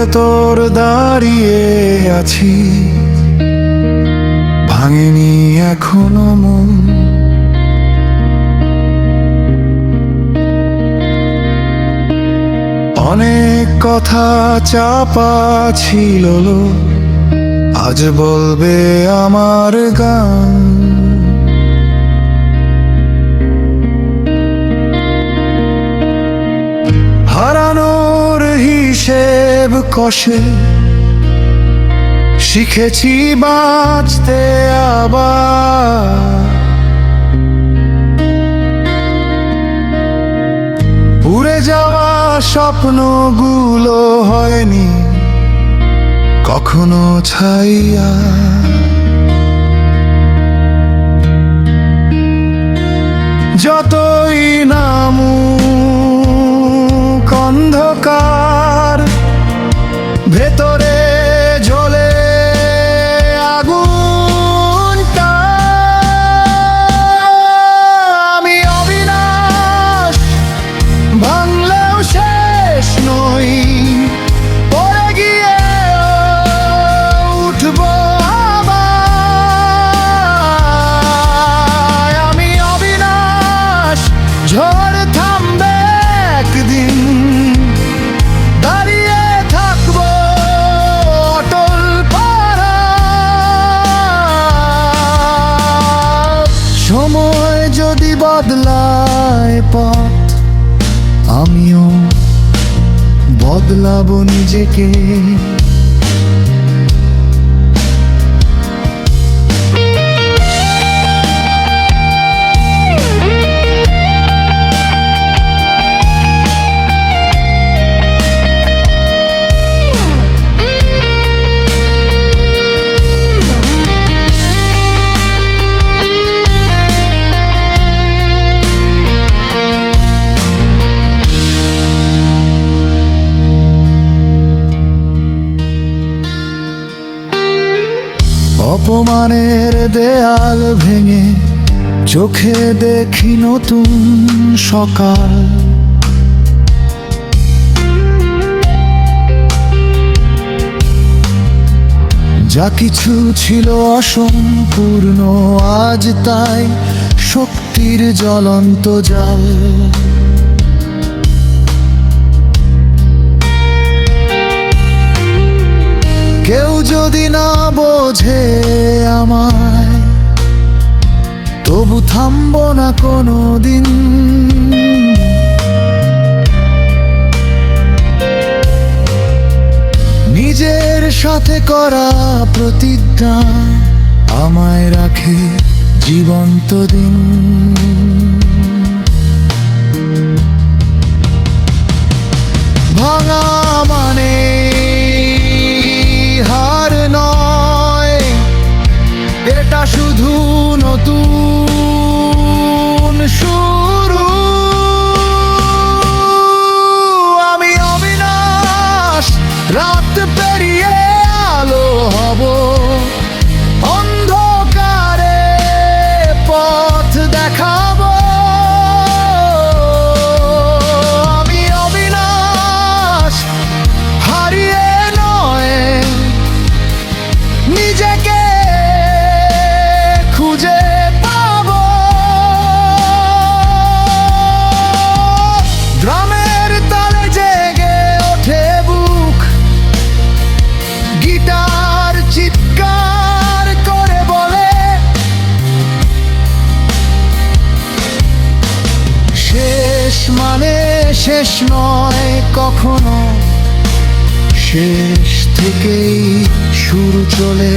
ভেতর দাঁড়িয়ে আছি, ভাঙেনি এখনো মন। অনেক কথা চাপা ছিল, আজ বলবে আমার গান। হারানোর হিসেব কষে শিখেছি বাঁচতে আবার। উড়ে যাওয়া স্বপ্নগুলো হয়নি কখনো ছাইয়া। যতই নামুক অন্ধকার, ভেতরে জ্বলে আগুনটা। আমি অবিনাশ, ভাঙলেও শেষ নই, পড়ে গিয়ে উঠবো আবার। আমি অবিনাশ, ঝড় থামবে একদিন, দাঁড়িয়ে থাকবো অটল পাড়া। সময় যদি বদলায় পথ, আমিও বদলাবো নিজেকে। অপমানের দেয়াল ভেঙে চোখে দেখি নতুন সকাল। যা কিছু ছিল অসম্পূর্ণ, আজ তাই শক্তির জ্বলন্ত জাল। কেউ যদি না বোঝে আমায়, তবু থামবো না কোনো দিন। নিজের সাথে করা প্রতিজ্ঞা আমায় রাখে জীবন্ত দিন। ভাঙা মানে হার নয়, এটা শুধু নতুন শুরু। আমি অবিনাশ, রাত পেরিয়ে আলো হব, অন্ধকারে পথ দেখাবো। আমি অবিনাশ, হারিয়ে নয়, নিজেকে খুঁজে পাবো। ড্রামের তালে জেগে ওঠে বুক, গিটার চিৎকার করে বলে, শেষ মানে শেষ নয় কখনো, শেষ থেকেই শুরু চলে।